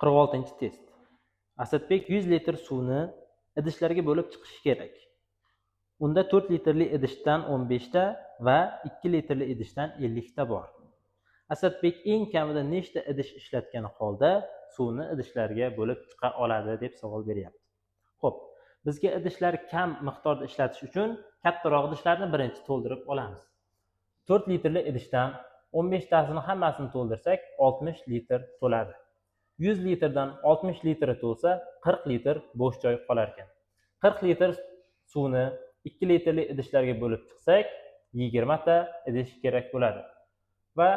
46-test. Asadbek 100 litr suvni idishlarga bo'lib chiqishi kerak. Unda 4 litrli idishdan 15 ta va 2 litrli idishdan 50 ta bor. Asadbek eng kamida nechta idish ishlatgan holda suvni idishlarga bo'lib chiqa oladi deb savol beryapti. Xo'p, bizga idishlar kam miqdorda ishlatish uchun kattaroq idishlarni birinchi to'ldirib olamiz. 4 litrli idishdan 15 tasini hammasini to'ldirsak 60 litr to'ladi. 100 litrdan 60 litri to'lsa 40 litr bo'sh joy qolar ekan. 40 litr suvni 2 litrli idishlarga bo'lib chiqsak 20 ta idish kerak bo'ladi. Va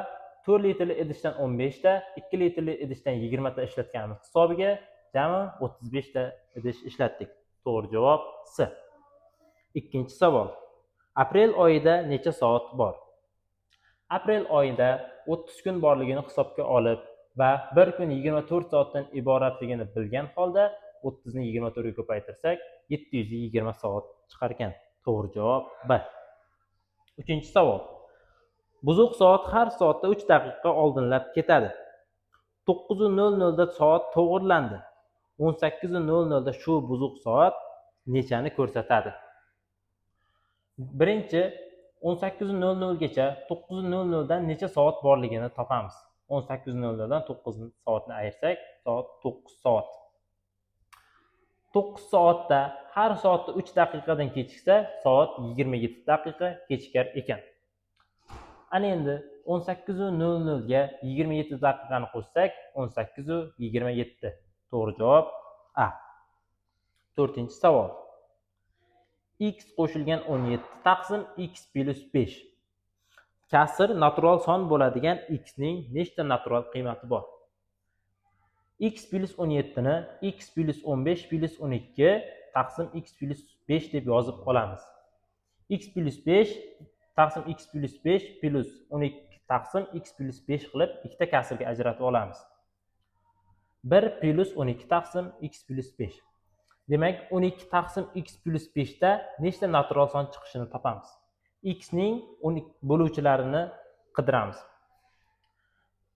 4 litrli idishdan 15 ta, 2 litrli idishdan 20 ta ishlatganimiz hisobiga jami 35 ta idish ishlatdik. To'g'ri javob C. Ikkinchi savol. Aprel oyida necha soat bor? Aprel oyida 30 kun borligini hisobga olib va bir kun 24 soatdan iboratligini bilgan holda 30 ni 24 ga ko'paytirsak 720 soat chiqar ekan. To'g'ri javob B. Uchinchi savol. Buzuq soat har soatda 3 daqiqa oldinlab ketadi. 9:00 da soat to'g'rilandi. 18:00 da shu buzuq soat nechani ko'rsatadi? Birinchi 18:00 gacha 9:00 dan necha soat borligini topamiz. 18:00 dan 9 soatni ayirsak, soat 9 soat. 9 soatda har soatda 3 daqiqadan kechiksa, soat 27 daqiqa kechikar ekan. Ana endi 18:00 ga 27 daqiqani qo'shsak, 18:27. To'g'ri javob A. To'rtinchi savol. X qo'shilgan 17 taqsim x plus 5. Kasr natural son bo'ladigan x ning nechta natural qiymati bor? X plus 17 ni x plus 15 plus 12 taqsim x plus 5 deb yozib olamiz. X plus 5 taqsim x plus 5 plus 12 taqsim x plus 5 qilib ikkita kasrga ajratib olamiz. 1 plus 12 taqsim x plus 5. Demak, 12 taqsim x plus 5 da nechta natural son chiqishini topamiz. X ning 12 bo'luvchilarini qidiramiz.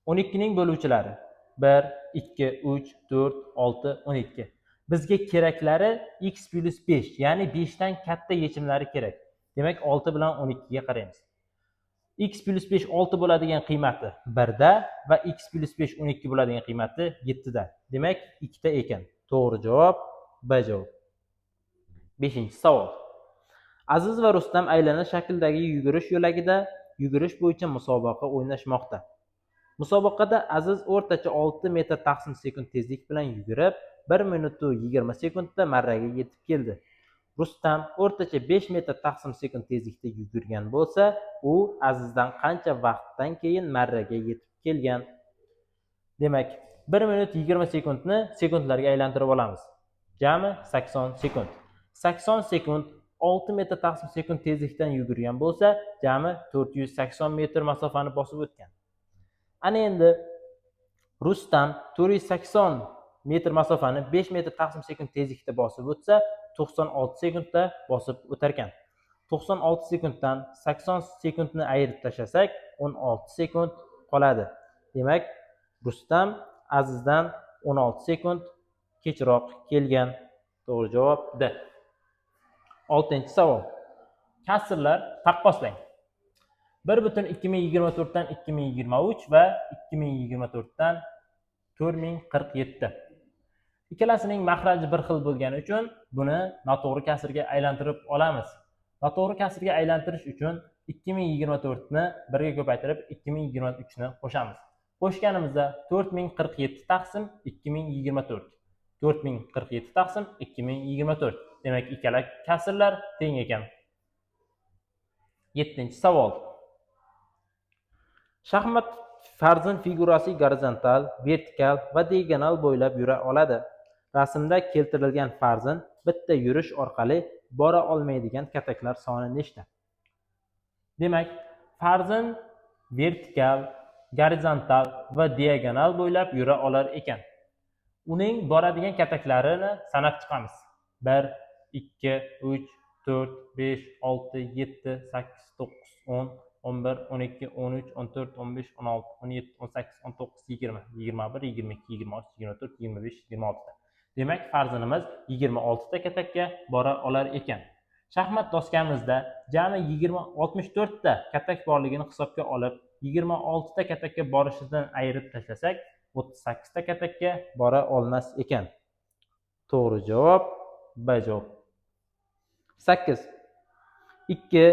12 ning bo'luvchilari 1, 2, 3, 4, 6, 12. Bizga keraklari x plus 5, ya'ni 5 dan katta yechimlari kerak. Demak, 6 bilan 12 ga qaraymiz. X plus 5 6 bo'ladigan qiymati 1 da va x plus 5 12 bo'ladigan qiymati 7 da. Demak, 2 ta ekan. To'g'ri javob B javob. 5-savol. Aziz va Rustam aylana shaklidagi yugurish yo'lagida yugurish bo'yicha musobaqa o'ynashmoqda. Musobaqada Aziz o'rtacha 6 metr taqsim sekund tezlik bilan yugurib, 1 minut 20 sekundda marraga yetib keldi. Rustam o'rtacha 5 metr taqsim sekund tezlikda yugurgan bo'lsa, u Azizdan qancha vaqtdan keyin marraga yetib kelgan? Demak, 1 minut 20 sekundni sekundlarga aylantirib olamiz. Jami 80 sekund. 80 sekund 6 metr taqsim sekund tezlikdan yugurgan bo'lsa, jami 480 metr masofani bosib o'tgan. Ana endi Rustam 480 metr masofani 5 metr taqsim sekund tezlikda bosib o'tsa, 96 sekundda bosib o'tar ekan. 96 sekunddan 80 sekundni ayirib tashlasak, 16 sekund qoladi. Demak, Rustam Azizdan 16 sekund kechroq kelgan. To'g'ri javob D. 6-savol. Kasrlar taqqoslang. 1.2024 dan 2023 va 2024 dan 4047. Ikkalasining mahraji bir xil bo'lgani uchun buni noto'g'ri kasrga aylantirib olamiz. Noto'g'ri kasrga aylantirish uchun 2024 ni 1 ga ko'paytirib 2023 ni qo'shamiz. Qo'shganimizda 4047 taqsim 2024. 4047 taqsim 2024. Demak, ikkala kasrlar teng ekan. 7-savol. Shaxmat farzin figurasi gorizontal, vertikal va diagonal bo'ylab yura oladi. Rasmda keltirilgan farzin bitta yurish orqali bora olmaydigan kataklar soni nechta? Demak, farzin vertikal, gorizontal va diagonal bo'ylab yura olar ekan. Uning boradigan kataklarini sanab chiqamiz. 1, 2, 3, 4, 5, 6, 7, 8, 9, 10, 11, 12, 13, 14, 15, 16, 17, 18, 19, 20, 21, 22, 23, 24, 25, 26 ta. Demak, farzanimiz 26 ta katakka bora olar ekan. Shaxmat doskamizda jami 64 ta katak borligini hisobga olib, 26 ta katakka borishidan ayirib tashlasak, 38 ta katakka bora olmas ekan. To'g'ri javob B javob. 8. 2,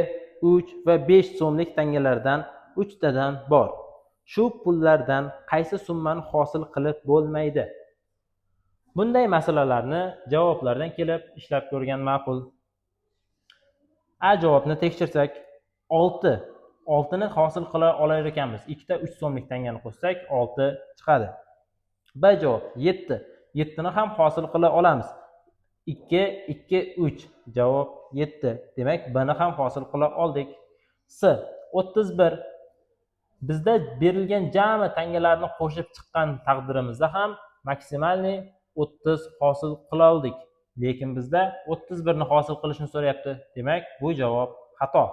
3 va 5 so'mlik tangalardan 3 tadan bor. Shu pullardan qaysi summani hosil qilib bo'lmaydi? Bunday masalalarni javoblardan kelib ishlab ko'rgan ma'qul. A javobni tekshirsak, 6. 6 ni hosil qila olar ekanmiz. 2 ta 3 so'mlik tangani qo'shsak, 6 chiqadi. B javob 7. 7 ni ham hosil qila olamiz. 2, 2, 3. Javob 7. Demak, B ni ham hosil qila oldik. S. 31. Bizda berilgan jami tangalarni qo'shib chiqqan taqdirimizda ham maksimalniy 30 hosil qila oldik. Lekin bizda 31 ni hosil qilishni so'rayapti. Demak, bu javob xato.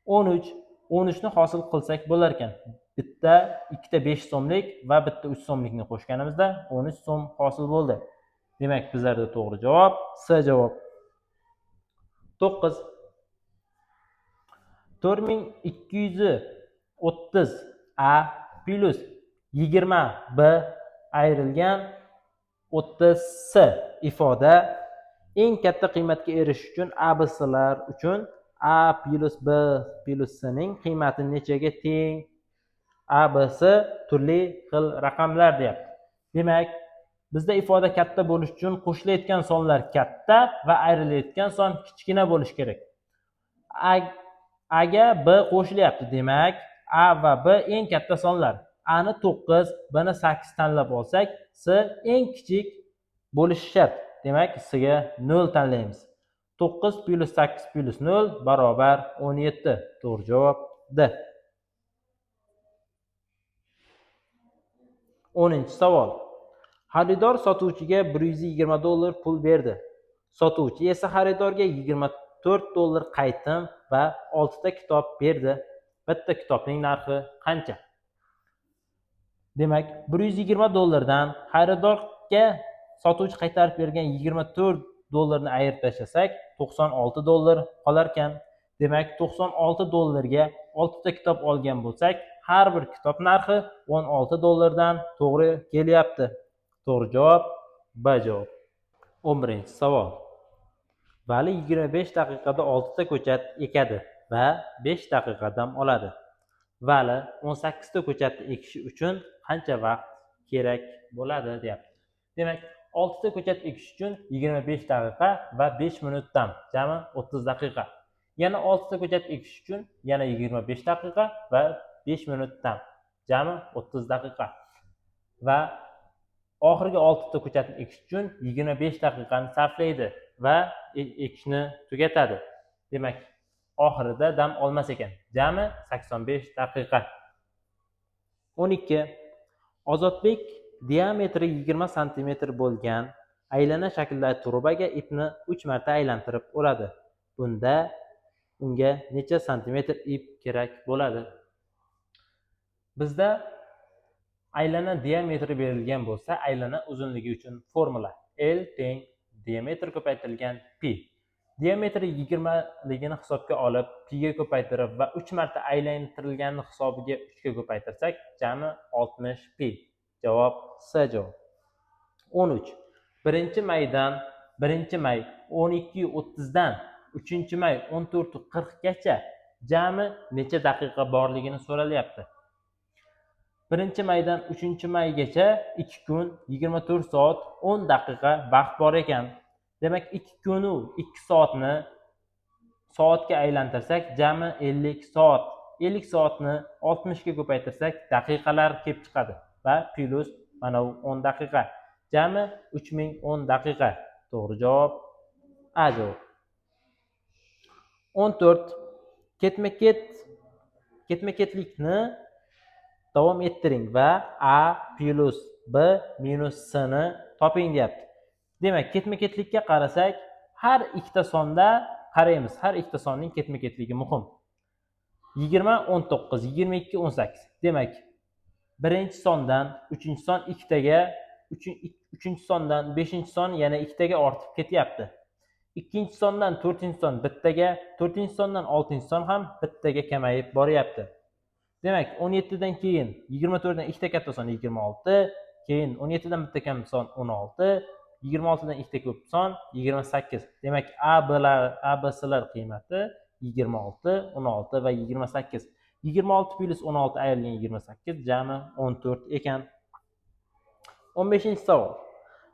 13. 13 ni hosil qilsak bo'lar ekan. Bitta 2 ta 5 so'mlik va bitta 3 so'mlikni qo'shganimizda 13 so'm hosil bo'ldi. Demak, bizlarda to'g'ri javob S javob. 9. 4230 A plus 20 B ayrilgan 30 S ifoda eng katta qiymatga erishish uchun ABSlar uchun A plus B plus C ning qiymati nechaga teng? ABC turli xil raqamlar deyapti. Demak, bizda ifoda katta bo'lish uchun qo'shilayotgan sonlar katta va ayrilayotgan son kichkina bo'lishi kerak. A ga B qo'shilyapti. Demak, A va B eng katta sonlar. A ni 9, B ni 8 tanlab olsak, C eng kichik bo'lishi shart. Demak, C ga 0 tanlaymiz. 9 plus 8 plus 0 barobar 17. To'g'ri javob D. 10-savol. Xaridor sotuvchiga $120 pul berdi. Sotuvchi esa xaridorga $24 qaytim va 6 ta kitob berdi. Bitta kitobning narxi qancha? Demak, $120 dan xaridorga sotuvchi qaytarib bergan $24 ni ayirib tashlasak, $96 qolar ekan. Demak, $96 ga 6 ta kitob olgan bo'lsak, har bir kitob narxi $16 dan to'g'ri kelyapti. To'g'ri javob B javob. 11-savol. Vali 25 daqiqada 6 ta ko'chat ekadi va 5 daqiqa dam oladi. Vali 18 ta ko'chatni ekishi uchun qancha vaqt kerak bo'ladi deyapti. Demak, 6 ta ko'chat ekish uchun 25 daqiqa va 5 minut dam, jami 30 daqiqa. Yana 6 ta ko'chat ekish uchun yana 25 daqiqa va 5 minut dam, jami 30 daqiqa. Va oxirgi 6 ta ko'chatni ekish uchun 25 daqiqani sarflaydi va ekishni tugatadi. Demak, oxirida dam olmas ekan. Jami 85 daqiqa. 12. Ozodbek diametri 20 cm bo'lgan aylana shakldagi trubaga ipni 3 marta aylantirib uradi. Bunda unga necha santimetr ip kerak bo'ladi? Bizda aylana diametri berilgan bo'lsa, aylana uzunligi uchun formula L teng diametr ko'paytirilgan pi. Diametri 20 ligini hisobga olib, pi ga ko'paytirib va 3 marta aylantirilganini hisobiga 3 ga ko'paytirsak, jami 60 pi. Javob C javob. 13. 1-maydan 1-may 12:30 dan 3-may 14:40 gacha jami necha daqiqa borligini so'ralyapti. 1-maydan 3-maygacha 2 kun 24 soat 10 daqiqa vaqt bor ekan. Demak, 2 kunu 2 soatni soatga aylantirsak, jami 50 soat. 50 soatni 60 ga ko'paytirsak, daqiqalar kelib chiqadi va plus mana bu 10 daqiqa. Jami 3010 daqiqa. To'g'ri javob A javob. 14. Ketma-ketlikni davom ettiring va A plus B minus C ni toping deyapti. Demak, ketma-ketlikka qarasak, har ikkita sonda qaraymiz. Har ikkita sonning ketma-ketligi muhim. 20, 19, 22, 18. Demak, birinchi sondan uchinchi son ikkitaga, uchinchi sondan beshinchi son yana ikkitaga ortib ketyapti. Ikkinchi sondan to'rtinchi son bittaga, to'rtinchi sondan oltinchi son ham bittaga kamayib boryapti. Demak, 17 dan keyin 24 dan ikkita katta son 26, keyin 17 dan bitta kam son 16, 26 dan ikkita ko'p son 28. Demak, ABClar qiymati 26, 16 va 28. 26 plus 16 ayrilgan 28 jami 14 ekan. 15-savol.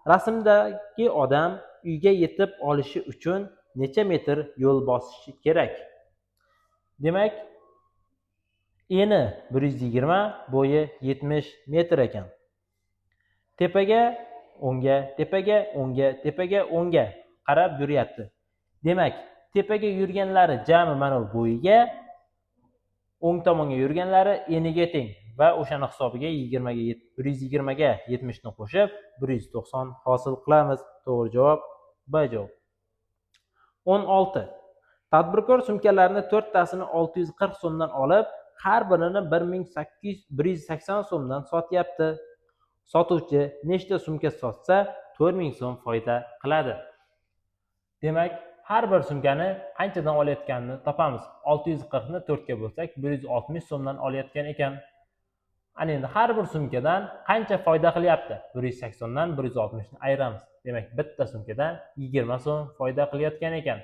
Rasmdagi odam uyga yetib olishi uchun necha metr yo'l bosishi kerak? Demak, eni 120, bo'yi 70 metr ekan. Tepaga, o'ngga, tepaga, o'ngga, tepaga, o'ngga qarab yuryapti. Demak, tepaga yurganlari jami mana bu bo'yiga, o'ng tomonga yurganlari eniga teng va o'shani hisobiga 120 ga 70 ni qo'shib 190 hosil qilamiz. To'g'ri javob B javob. 16. Tadbirkor sumkalarni 4 tasini 640 so'mdan olib, har birini 180 so'mdan sotyapti. Sotuvchi nechta sumka sotsa 4000 so'm foyda qiladi. Demak, har bir sumkani qanchadan olayotganini topamiz. 640 ni 4 ga bo'lsak 160 so'mdan olayotgan ekan. Ana endi har bir sumkadan qancha foyda qilyapti? 180 dan 160 ni ayiramiz. Demak, bitta sumkadan 20 so'm foyda qilayotgan ekan.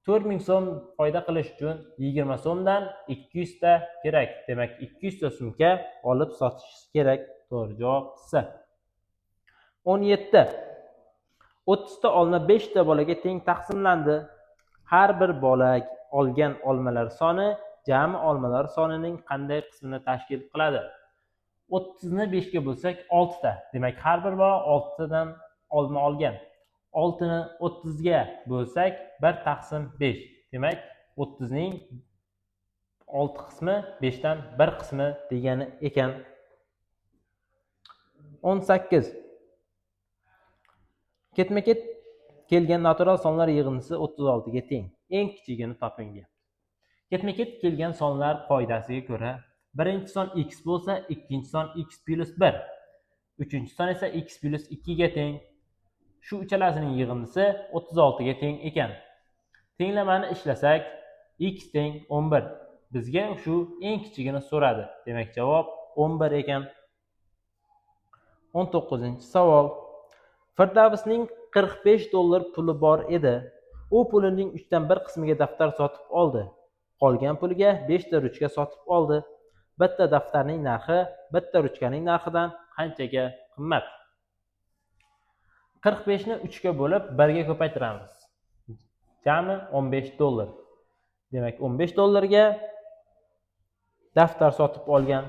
4000 so'm foyda qilish uchun 20 so'mdan 200 ta kerak. Demak, 200 ta sumka olib sotish kerak. To'g'ri javob C. 17. 30 ta olma 5 ta bolaga teng taqsimlandi. Har bir bola olgan olmalar soni jami olmalar sonining qanday qismini tashkil qiladi? 30 ni 5 ga bo'lsak 6 ta. Demak, har bir bola 6 tadan olma olgan. 6 ni 30 ga bo'lsak 1 taqsim 5. Demak, 30 ning 6 qismi 5 dan 1 qismi degani ekan. 18. Ketma-ket kelgan natural sonlar yig'indisi 36 ga teng. Eng kichigini toping. Ketma-ket kelgan sonlar qoidasiga ko'ra, birinchi son x bo'lsa, ikkinchi son x plus 1. Uchinchi son esa x plus 2 ga teng. Shu uchalasining yig'indisi 36 ga teng ekan. Tenglamani ishlasak, x teng 11. Bizga shu eng kichigini so'radi. Demak, javob 11 ekan. 19-savol. Firdavsning 45 dollar puli bor edi. U pulining 3 dan 1 qismiga daftar sotib oldi. Qolgan puliga 5 ta ruchka sotib oldi. Bitta daftarning narxi bitta ruchkaning narxidan qanchaga qimmat? 45 ni 3 ga bo'lib 1 ga ko'paytiramiz. Jami 15 dollar. Demak, 15 dollarga daftar sotib olgan.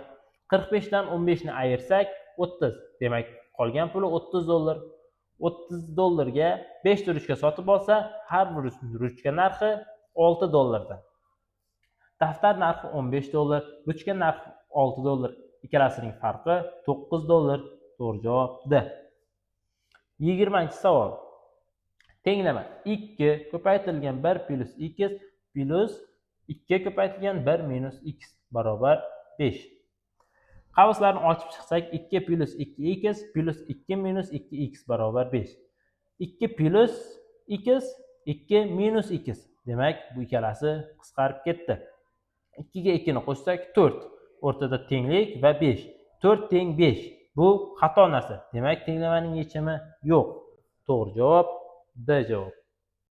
45 dan 15 ni ayirsak 30. Demak, qolgan puli 30 dollar. 30 dollarga 5 ta ruchka sotib olsa, har bir ruchka narxi 6 dollardan. Daftar narxi 15 dollar, ruchka narxi 6 dollar. Ikkalasining farqi 9 dollar. To'g'ri javob D. 20-savol. Tenglama 2 ko'paytirilgan 1 plus x plus 2 ko'paytirilgan 1 minus x barobar 5. Qavslarni ochib chiqsak 2 plus 2x plus 2 minus 2x barobar 5. 2 plus x, 2 minus x. Demak, bu ikkalasi qisqarib ketdi. 2 ga 2 ni qo'shsak 4. O'rtada tenglik va 5. 4 teng 5. Bu xato narsa. Demak, tenglamaning yechimi yo'q. To'g'ri javob D javob.